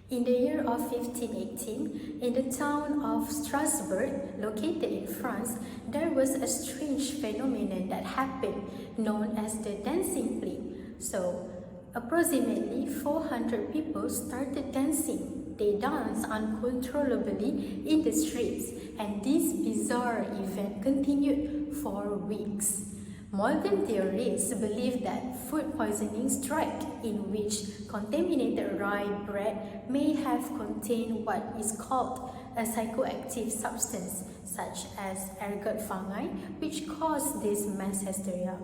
In the year of 1518, in the town of Strasbourg, located in France, there was a strange phenomenon that happened known as the dancing plague. So, approximately 400 people started dancing. They danced uncontrollably in the streets, and this bizarre event continued for weeks. Modern theorists believe that food poisoning struck, in which contaminated rye bread may have contained what is called a psychoactive substance, such as ergot fungi, which caused this mass hysteria.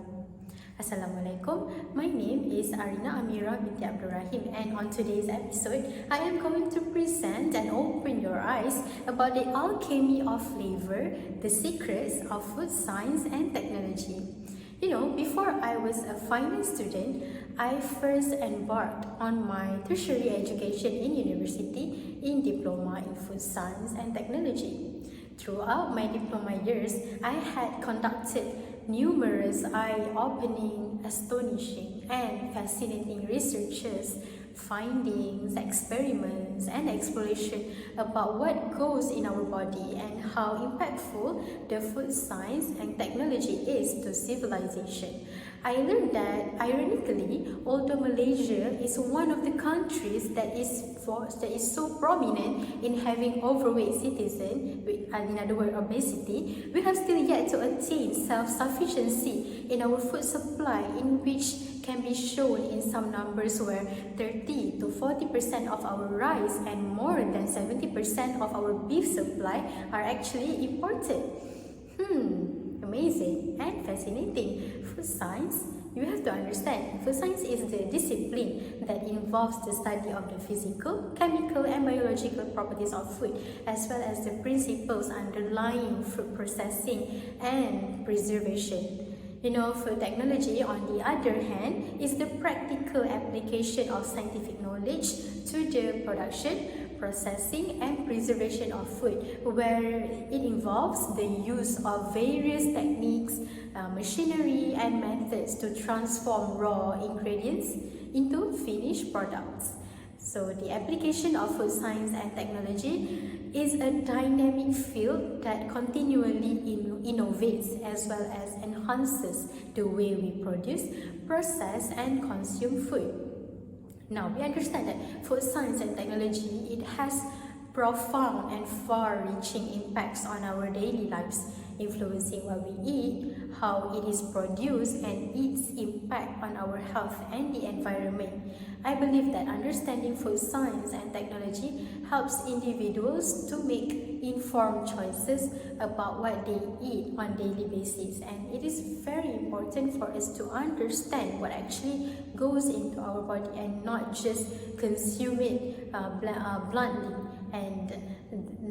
Assalamualaikum, my name is Arina Amira binti Abdul Rahim, and on today's episode, I am going to present and open your eyes about the alchemy of flavor, the secrets of food science and technology. You know, before I was a finance student, I first embarked on my tertiary education in university in diploma in food science and technology. Throughout my diploma years, I had conducted numerous eye-opening, astonishing, and fascinating researches, findings, experiments, and exploration about what goes in our body and how impactful the food science and technology is to civilization. I learned that, ironically, although Malaysia is one of the countries that is so prominent in having overweight citizens, in other words, obesity, we have still yet to attain self-sufficiency in our food supply, in which can be shown in some numbers where 30 to 40% of our rice and more than 70% of our beef supply are actually imported. Amazing and fascinating. Food science, you have to understand, food science is the discipline that involves the study of the physical, chemical, and biological properties of food, as well as the principles underlying food processing and preservation. You know, food technology, on the other hand, is the practical application of scientific knowledge to the production, processing, and preservation of food, where it involves the use of various techniques, machinery, and methods to transform raw ingredients into finished products. So the application of food science and technology is a dynamic field that continually innovates as well as enhances the way we produce, process, and consume food. Now, we understand that food science and technology, it has profound and far-reaching impacts on our daily lives, influencing what we eat, how it is produced, and its impact on our health and the environment. I believe that understanding food science and technology helps individuals to make informed choices about what they eat on a daily basis, and it is very important for us to understand what actually goes into our body and not just consume it bluntly. And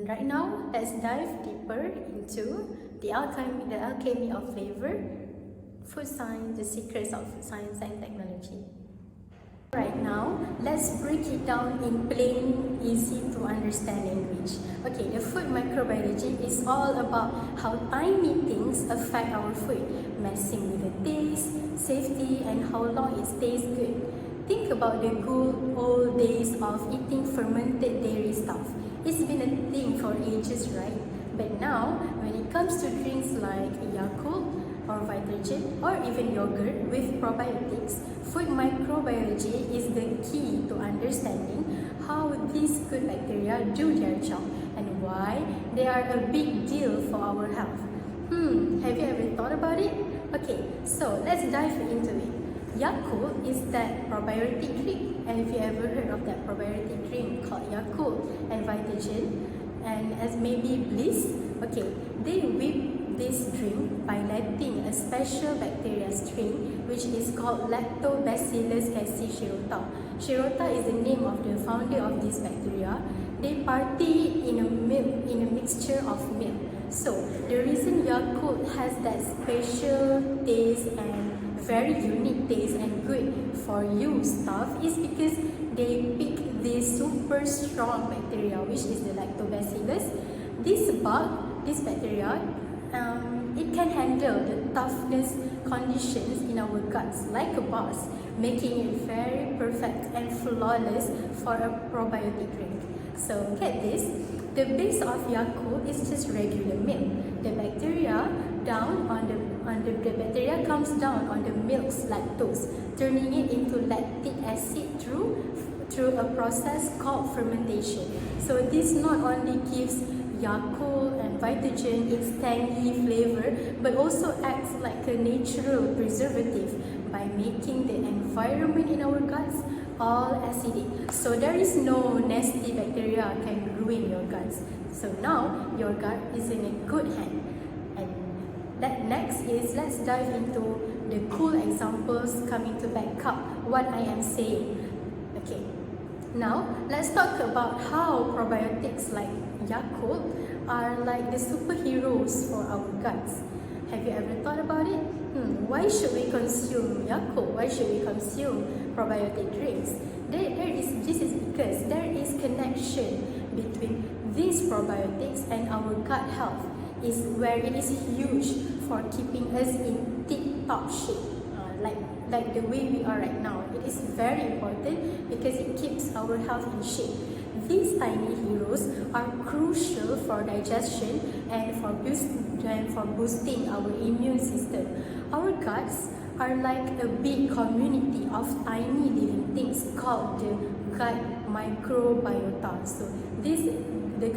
right now, let's dive deeper into the alchemy of flavor, food science, the secrets of food science and technology. Right now, let's break it down in plain, easy to understand language. Okay, the food microbiology is all about how tiny things affect our food, messing with the taste, safety, and how long it stays good. Think about the good old days of eating fermented dairy stuff. It's been a thing for ages, right? But now, when it comes to drinks like Yakult or Vitagen or even yogurt with probiotics, food microbiology is the key to understanding how these good bacteria do their job and why they are a big deal for our health. Have you ever thought about it? Okay, so let's dive into it. Yakult is that probiotic drink. Have you ever heard of that probiotic drink called Yakult and Vitagen? And as maybe Bliss? Okay, they whip this drink by letting a special bacteria strain which is called Lactobacillus casei shirota. Shirota is the name of the founder of this bacteria. They party in a mixture of milk. So the reason Yakult has that special taste and very unique taste and good for you stuff is because they pick this super strong bacteria, which is the lactobacillus. This bacteria, it can handle the toughness conditions in our guts like a boss, making it very perfect and flawless for a probiotic drink. So get this, the base of Yakult is just regular milk. The bacteria bacteria comes down on the milk's lactose, turning it into lactic acid through a process called fermentation. So this not only gives Yakult and Vitagen its tangy flavor, but also acts like a natural preservative by making the environment in our guts all acidic. So there is no nasty bacteria can ruin your guts. So now your gut is in a good hand. And that next is, let's dive into the cool examples coming to back up what I am saying. Okay. Now, let's talk about how probiotics like Yakult are like the superheroes for our guts. Have you ever thought about it? Why should we consume Yakult? Why should we consume probiotic drinks? This is because there is connection between these probiotics and our gut health, is where it is huge for keeping us in tip-top shape. Like the way we are right now. It is very important because it keeps our health in shape. These tiny heroes are crucial for digestion and for boosting our immune system. Our guts are like a big community of tiny living things called the gut microbiota. So the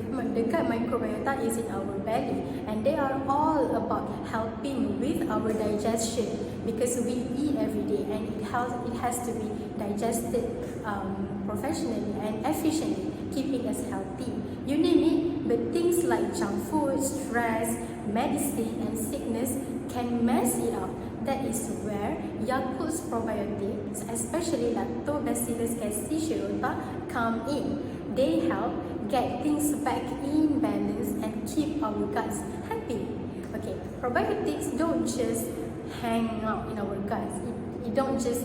gut microbiota is in our belly, and they are all about helping with our digestion because we eat every day and it has to be digested professionally and efficiently, keeping us healthy. You name it, but things like junk food, stress, medicine and sickness can mess it up. That is where Yakult's probiotics, especially Lactobacillus caseiferata, come in. They help get things back in balance and keep our guts happy. Okay, probiotics don't just hang out in our guts. It don't just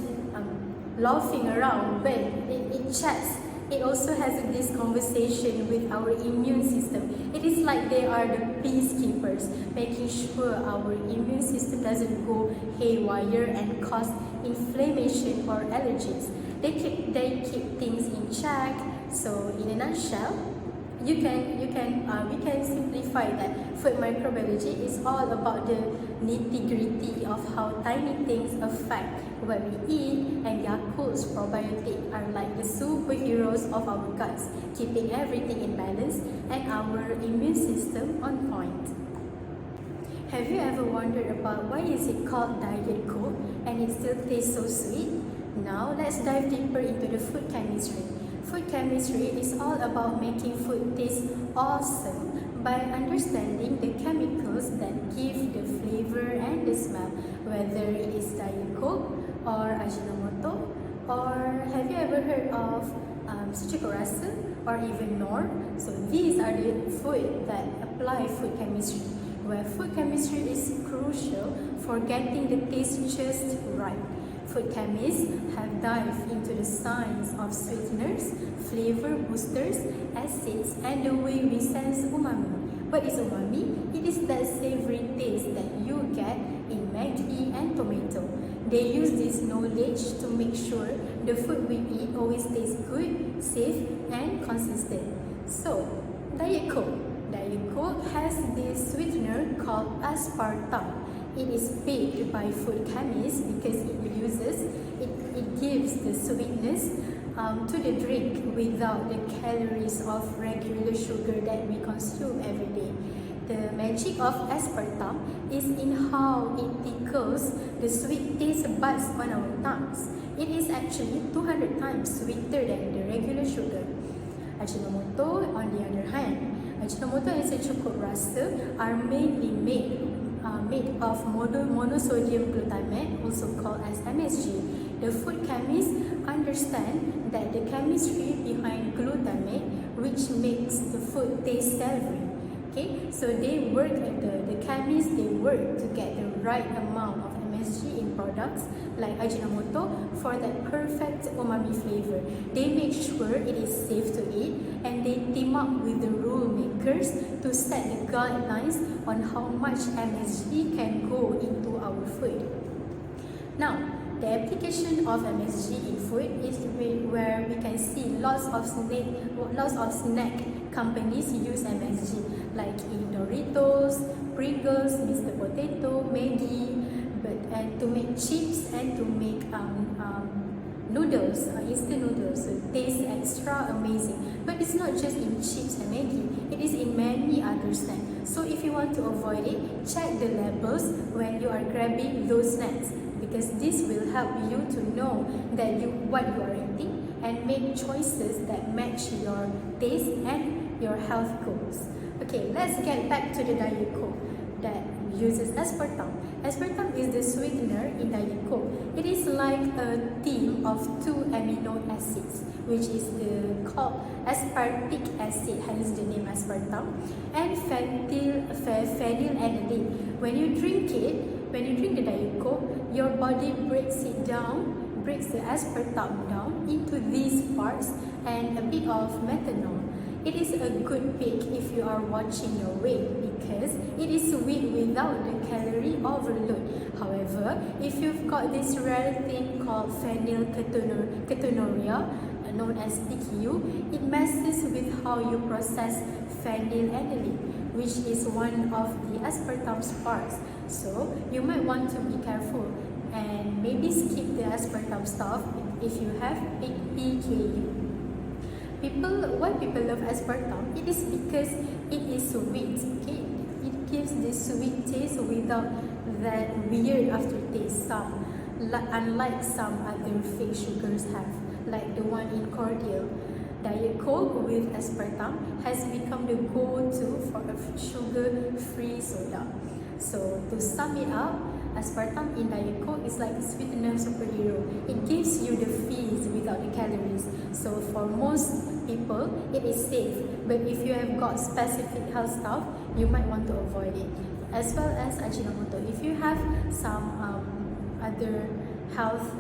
laughing around, but it chats. It also has this conversation with our immune system. It is like they are the peacekeepers, making sure our immune system doesn't go haywire and cause inflammation or allergies. They keep things in check. So in a nutshell, we can simplify that food microbiology is all about the nitty-gritty of how tiny things affect what we eat, and Yakult's probiotics are like the superheroes of our guts, keeping everything in balance and our immune system on point. Have you ever wondered about why is it called Diet Coke and it still tastes so sweet? Now let's dive deeper into the food chemistry. Food chemistry is all about making food taste awesome by understanding the chemicals that give the flavor and the smell, whether it is Diet Coke or Ajinomoto, or have you ever heard of sucuk rasa or even Knorr? So these are the food that apply food chemistry, where food chemistry is crucial for getting the taste just right. Food chemists have dived into the science of sweeteners, flavor boosters, acids, and the way we sense umami. What is umami? It is that savory taste that you get in Maggi and tomato. They use this knowledge to make sure the food we eat always tastes good, safe, and consistent. So, Diet Coke. Diet Coke has this sweetener called aspartame. It is baked by food chemists because it gives the sweetness to the drink without the calories of regular sugar that we consume every day. The magic of aspartame is in how it tickles the sweet taste buds on our tongues. It is actually 200 times sweeter than the regular sugar. Ajinomoto, on the other hand, Ajinomoto and sucuk rasa are mainly made of monosodium glutamate, also called as MSG. The food chemists understand that the chemistry behind glutamate, which makes the food taste savory. Okay, so they work to get the right amount of MSG in products like Ajinomoto for that perfect umami flavor. They make sure it is safe to eat, and they team up with the rule makers to set the guidelines on how much MSG can go into our food. Now, the application of MSG in food is where we can see lots of snack companies use MSG, like in Doritos, Pringles, Mr. Potato, Maggi, and to make chips and to make noodles, instant noodles. So it tastes extra amazing. But it's not just in chips and Maggi, it is in many other snacks. So if you want to avoid it, check the labels when you are grabbing those snacks, because this will help you to know that what you are eating and make choices that match your taste and your health goals. Okay, let's get back to the Diet Coke that uses aspartame. Aspartame is the sweetener in Diet Coke. It is like a team of two amino acids, which is called aspartic acid, hence the name aspartame, and phenylalanine. When you drink the Diet Coke, your body breaks the aspartame down into these parts and a bit of methanol. It is a good pick if you are watching your weight because it is sweet without the calorie overload. However, if you've got this rare thing called phenylketonuria, known as PKU, it messes with how you process phenylalanine, which is one of the aspartame's parts. So you might want to be careful and maybe skip the aspartame stuff if you have PKU. Why people love aspartame? It is because it is sweet. Okay, it gives this sweet taste without that weird aftertaste. Unlike some other fake sugars have, like the one in cordial. Diet Coke with aspartame has become the go-to for a sugar-free soda. So to sum it up, aspartame in Diet Coke is like a sweetener superhero. It gives you the fizz without the calories. So for most people, it is safe. But if you have got specific health stuff, you might want to avoid it. As well as Ajinomoto. If you have some other health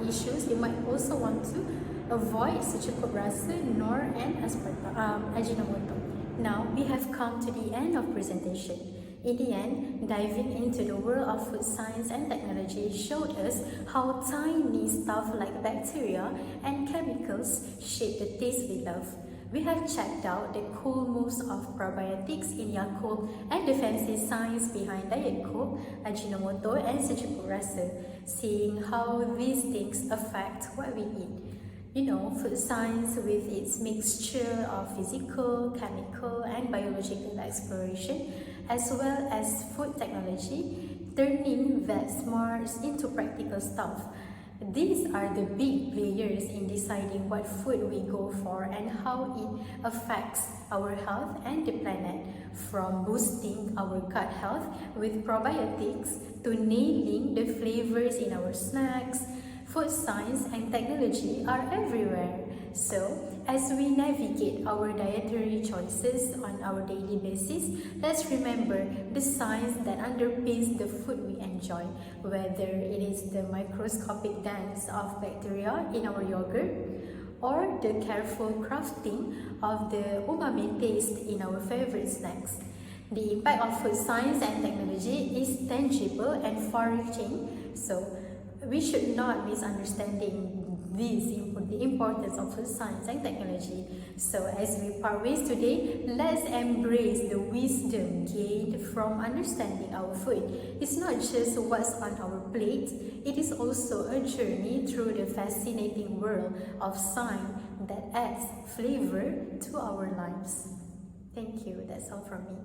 issues, you might also want to avoid cukup rasa, nor and Ajinomoto. Now we have come to the end of presentation. In the end, diving into the world of food science and technology showed us how tiny stuff like bacteria and chemicals shape the taste we love. We have checked out the cool moves of probiotics in Yakult and the fancy science behind Diet Coke, Ajinomoto and cukup rasa, seeing how these things affect what we eat. You know, food science with its mixture of physical, chemical and biological exploration, as well as food technology, turning that smarts into practical stuff. These are the big players in deciding what food we go for and how it affects our health and the planet, from boosting our gut health with probiotics to nailing the flavors in our snacks. Food science and technology are everywhere. So, as we navigate our dietary choices on our daily basis, let's remember the science that underpins the food we enjoy, whether it is the microscopic dance of bacteria in our yogurt or the careful crafting of the umami taste in our favorite snacks. The impact of food science and technology is tangible and far-reaching, so we should not misunderstanding the importance of food science and technology. So as we part ways today, let's embrace the wisdom gained from understanding our food. It's not just what's on our plate, it is also a journey through the fascinating world of science that adds flavor to our lives. Thank you, that's all from me.